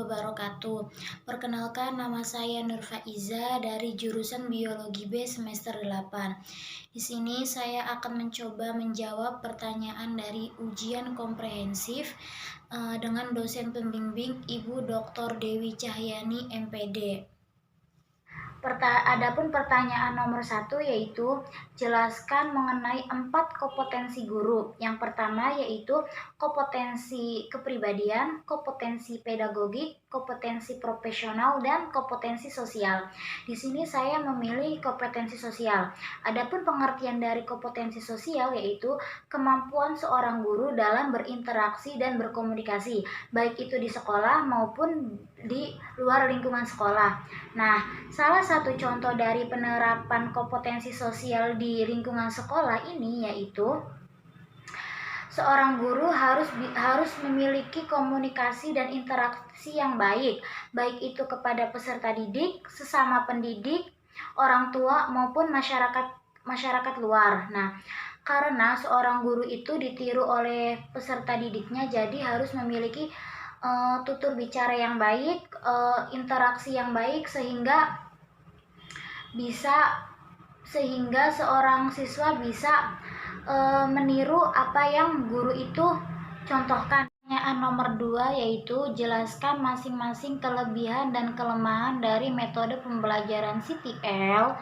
wabarakatuh. Perkenalkan, nama saya Nur Faiza dari jurusan Biologi B semester 8. Di sini saya akan mencoba menjawab pertanyaan dari ujian komprehensif dengan dosen pembimbing Ibu Dr. Dewi Cahyani MPD. Adapun pertanyaan nomor 1 yaitu jelaskan mengenai 4 kompetensi guru. Yang pertama yaitu kompetensi kepribadian, kompetensi pedagogik, kompetensi profesional, dan kompetensi sosial. Di sini saya memilih kompetensi sosial. Adapun pengertian dari kompetensi sosial yaitu kemampuan seorang guru dalam berinteraksi dan berkomunikasi, baik itu di sekolah maupun di luar lingkungan sekolah. Nah, salah satu contoh dari penerapan kompetensi sosial di lingkungan sekolah ini yaitu seorang guru harus memiliki komunikasi dan interaksi yang baik itu kepada peserta didik, sesama pendidik, orang tua maupun masyarakat luar. Nah, karena seorang guru itu ditiru oleh peserta didiknya, jadi harus memiliki tutur bicara yang baik, interaksi yang baik sehingga seorang siswa bisa meniru apa yang guru itu contohkan. Pertanyaan nomor 2 yaitu jelaskan masing-masing kelebihan dan kelemahan dari metode pembelajaran CTL,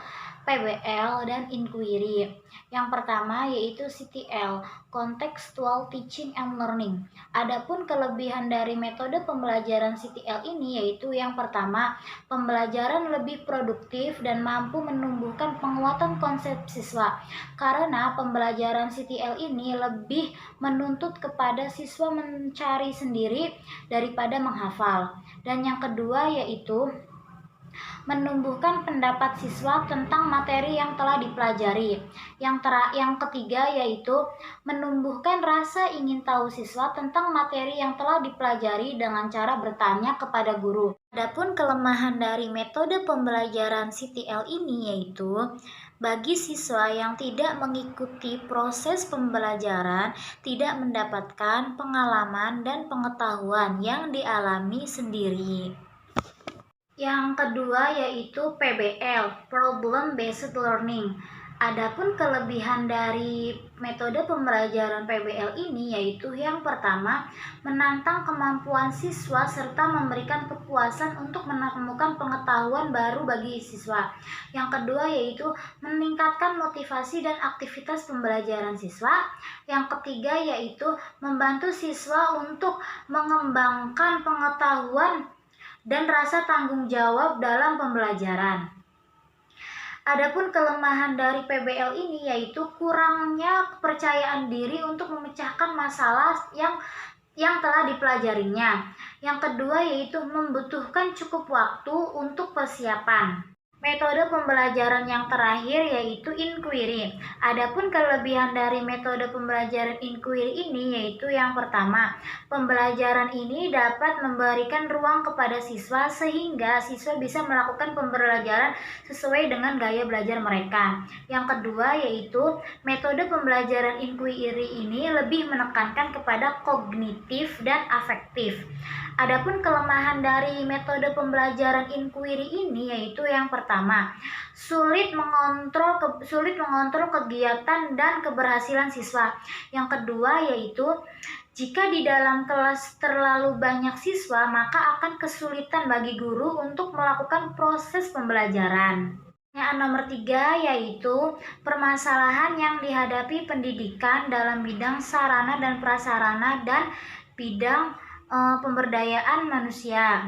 PBL, dan inquiry. Yang pertama yaitu CTL, Contextual Teaching and Learning. Adapun kelebihan dari metode pembelajaran CTL ini yaitu yang pertama, pembelajaran lebih produktif dan mampu menumbuhkan penguatan konsep siswa. Karena pembelajaran CTL ini lebih menuntut kepada siswa mencari sendiri daripada menghafal. Dan yang kedua yaitu menumbuhkan pendapat siswa tentang materi yang telah dipelajari. Yang ketiga yaitu menumbuhkan rasa ingin tahu siswa tentang materi yang telah dipelajari dengan cara bertanya kepada guru. Adapun kelemahan dari metode pembelajaran CTL ini yaitu bagi siswa yang tidak mengikuti proses pembelajaran, tidak mendapatkan pengalaman dan pengetahuan yang dialami sendiri. Yang kedua yaitu PBL, Problem Based Learning. Adapun kelebihan dari metode pembelajaran PBL ini yaitu yang pertama, menantang kemampuan siswa serta memberikan kepuasan untuk menemukan pengetahuan baru bagi siswa. Yang kedua yaitu meningkatkan motivasi dan aktivitas pembelajaran siswa. Yang ketiga yaitu membantu siswa untuk mengembangkan pengetahuan dan rasa tanggung jawab dalam pembelajaran. Adapun kelemahan dari PBL ini yaitu kurangnya kepercayaan diri untuk memecahkan masalah yang telah dipelajarinya. Yang kedua yaitu membutuhkan cukup waktu untuk persiapan. Metode pembelajaran yang terakhir yaitu inquiry. Adapun kelebihan dari metode pembelajaran inquiry ini yaitu yang pertama, pembelajaran ini dapat memberikan ruang kepada siswa sehingga siswa bisa melakukan pembelajaran sesuai dengan gaya belajar mereka. Yang kedua yaitu metode pembelajaran inquiry ini lebih menekankan kepada kognitif dan afektif. Adapun kelemahan dari metode pembelajaran inquiry ini yaitu yang pertama, sulit mengontrol kegiatan dan keberhasilan siswa. Yang kedua yaitu jika di dalam kelas terlalu banyak siswa, maka akan kesulitan bagi guru untuk melakukan proses pembelajaran. Pertanyaan nomor 3 yaitu permasalahan yang dihadapi pendidikan dalam bidang sarana dan prasarana dan bidang pemberdayaan manusia.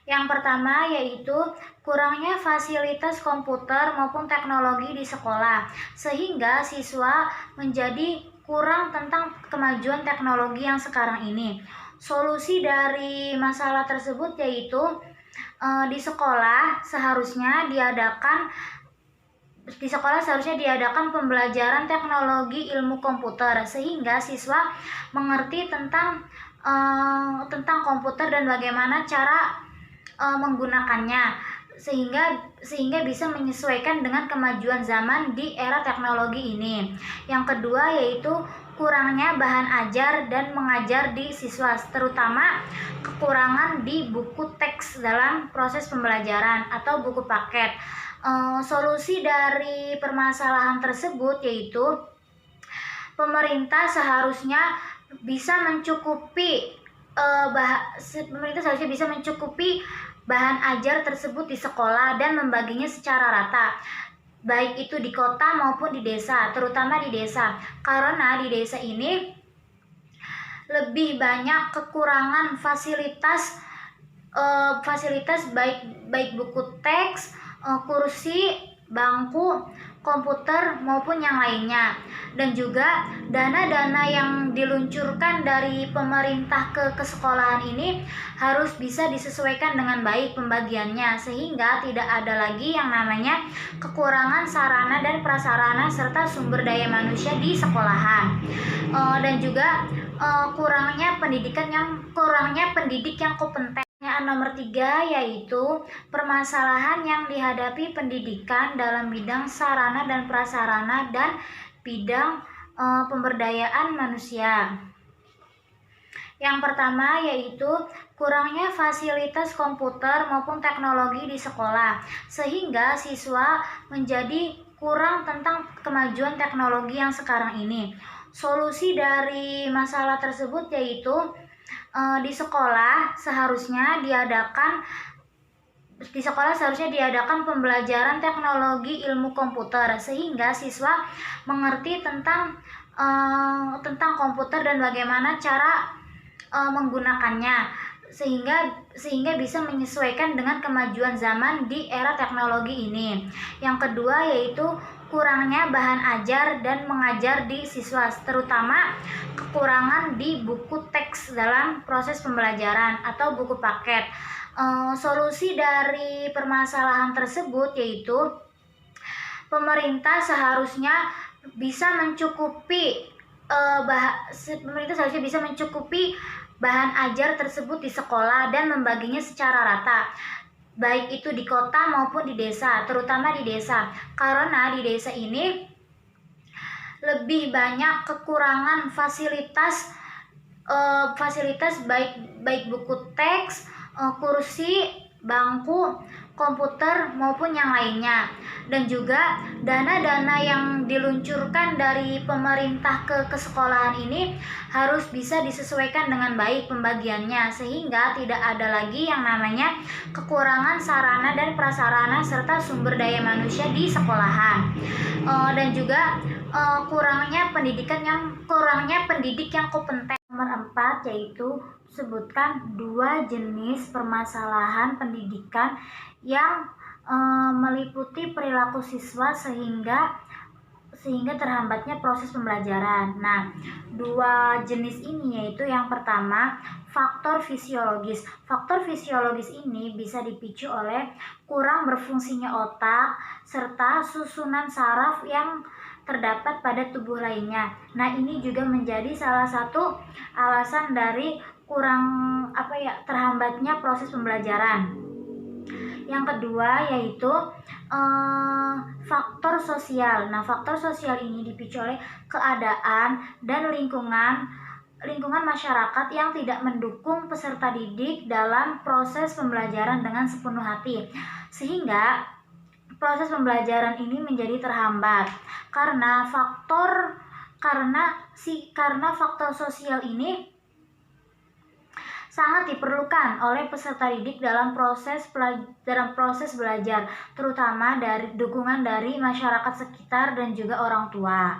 Yang pertama yaitu kurangnya fasilitas komputer maupun teknologi di sekolah, sehingga siswa menjadi kurang tentang kemajuan teknologi yang sekarang ini. Solusi dari masalah tersebut yaitu di sekolah seharusnya diadakan pembelajaran teknologi ilmu komputer sehingga siswa mengerti tentang komputer dan bagaimana cara menggunakannya. sehingga bisa menyesuaikan dengan kemajuan zaman di era teknologi ini. Yang kedua yaitu kurangnya bahan ajar dan mengajar di siswa, terutama kekurangan di buku teks dalam proses pembelajaran atau buku paket. Solusi dari permasalahan tersebut yaitu pemerintah seharusnya bisa mencukupi bahan ajar tersebut di sekolah dan membaginya secara rata, baik itu di kota maupun di desa, terutama di desa. Karena di desa ini lebih banyak kekurangan fasilitas baik buku teks, kursi, bangku, komputer maupun yang lainnya. Dan juga dana-dana yang diluncurkan dari pemerintah ke sekolahan ini harus bisa disesuaikan dengan baik pembagiannya, sehingga tidak ada lagi yang namanya kekurangan sarana dan prasarana serta sumber daya manusia di sekolahan. Dan juga kurangnya pendidik yang kompeten. Yang nomor 3 yaitu permasalahan yang dihadapi pendidikan dalam bidang sarana dan prasarana dan bidang pemberdayaan manusia. Yang pertama yaitu kurangnya fasilitas komputer maupun teknologi di sekolah, sehingga siswa menjadi kurang tentang kemajuan teknologi yang sekarang ini. Solusi dari masalah tersebut yaitu di sekolah seharusnya diadakan pembelajaran teknologi ilmu komputer, sehingga siswa mengerti tentang komputer dan bagaimana cara menggunakannya, sehingga bisa menyesuaikan dengan kemajuan zaman di era teknologi ini. Yang kedua yaitu kurangnya bahan ajar dan mengajar di siswa, terutama kekurangan di buku teks dalam proses pembelajaran atau buku paket. Solusi dari permasalahan tersebut yaitu pemerintah seharusnya bisa mencukupi bahan ajar tersebut di sekolah dan membaginya secara rata, baik itu di kota maupun di desa, terutama di desa. Karena di desa ini lebih banyak kekurangan fasilitas baik buku teks, kursi, bangku, komputer maupun yang lainnya. Dan juga dana-dana yang diluncurkan dari pemerintah ke sekolahan ini harus bisa disesuaikan dengan baik pembagiannya, sehingga tidak ada lagi yang namanya kekurangan sarana dan prasarana serta sumber daya manusia di sekolahan. Dan juga kurangnya pendidik yang kompeten. Nomor 4 yaitu sebutkan 2 jenis permasalahan pendidikan yang meliputi perilaku siswa sehingga terhambatnya proses pembelajaran. Nah, 2 jenis ini yaitu yang pertama faktor fisiologis. Faktor fisiologis ini bisa dipicu oleh kurang berfungsinya otak serta susunan saraf yang terdapat pada tubuh lainnya. Nah, ini juga menjadi salah satu alasan dari terhambatnya proses pembelajaran. Yang kedua yaitu faktor sosial. Nah, faktor sosial ini dipicu oleh keadaan dan lingkungan masyarakat yang tidak mendukung peserta didik dalam proses pembelajaran dengan sepenuh hati, sehingga proses pembelajaran ini menjadi terhambat karena faktor sosial ini sangat diperlukan oleh peserta didik dalam proses belajar, terutama dari dukungan dari masyarakat sekitar dan juga orang tua.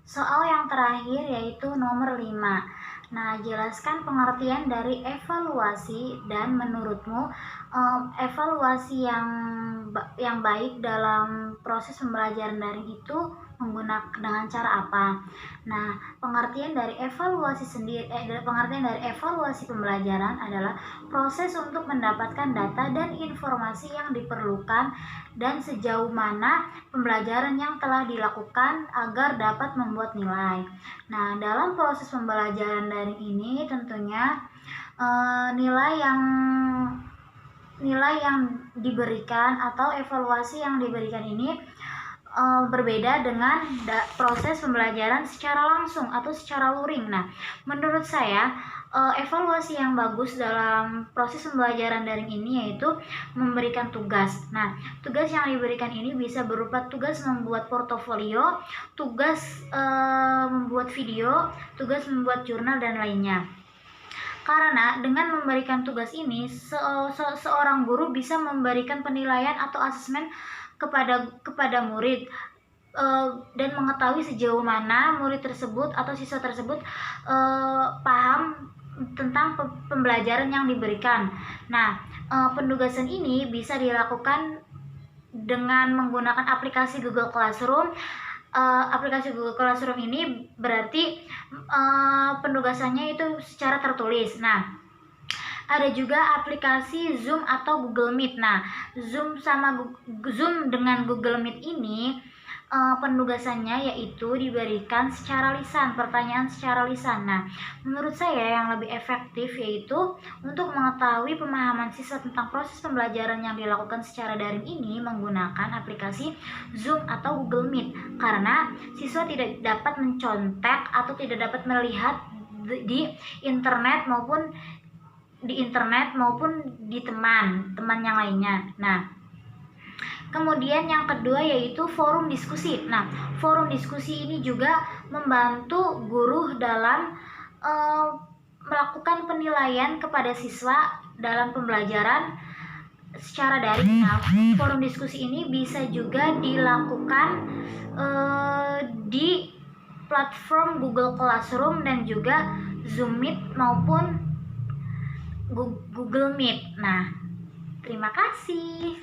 Soal yang terakhir yaitu nomor 5. Nah, jelaskan pengertian dari evaluasi dan menurutmu evaluasi yang baik dalam proses pembelajaran daring itu menggunakan dengan cara apa? Nah, pengertian dari evaluasi pembelajaran adalah proses untuk mendapatkan data dan informasi yang diperlukan dan sejauh mana pembelajaran yang telah dilakukan agar dapat membuat nilai. Nah, dalam proses pembelajaran daring ini tentunya nilai yang nilai yang diberikan atau evaluasi yang diberikan ini berbeda dengan proses pembelajaran secara langsung atau secara luring. Nah, menurut saya evaluasi yang bagus dalam proses pembelajaran daring ini yaitu memberikan tugas. Nah, tugas yang diberikan ini bisa berupa tugas membuat portofolio, tugas membuat video, tugas membuat jurnal dan lainnya. Karena dengan memberikan tugas ini, seorang guru bisa memberikan penilaian atau asesmen kepada murid dan mengetahui sejauh mana murid tersebut atau siswa tersebut paham tentang pembelajaran yang diberikan. Nah, penugasan ini bisa dilakukan dengan menggunakan aplikasi Google Classroom. Aplikasi Google Classroom ini berarti penugasannya itu secara tertulis. Nah, ada juga aplikasi Zoom atau Google Meet. Nah, Zoom dengan Google Meet ini penugasannya yaitu diberikan secara lisan, pertanyaan secara lisan. Nah, menurut saya yang lebih efektif yaitu untuk mengetahui pemahaman siswa tentang proses pembelajaran yang dilakukan secara daring ini menggunakan aplikasi Zoom atau Google Meet, karena siswa tidak dapat mencontek atau tidak dapat melihat di internet maupun di teman yang lainnya. Nah, kemudian yang kedua yaitu forum diskusi. Nah, forum diskusi ini juga membantu guru dalam melakukan penilaian kepada siswa dalam pembelajaran secara daring. Nah, forum diskusi ini bisa juga dilakukan di platform Google Classroom dan juga Zoom Meet maupun Google Meet. Nah, terima kasih.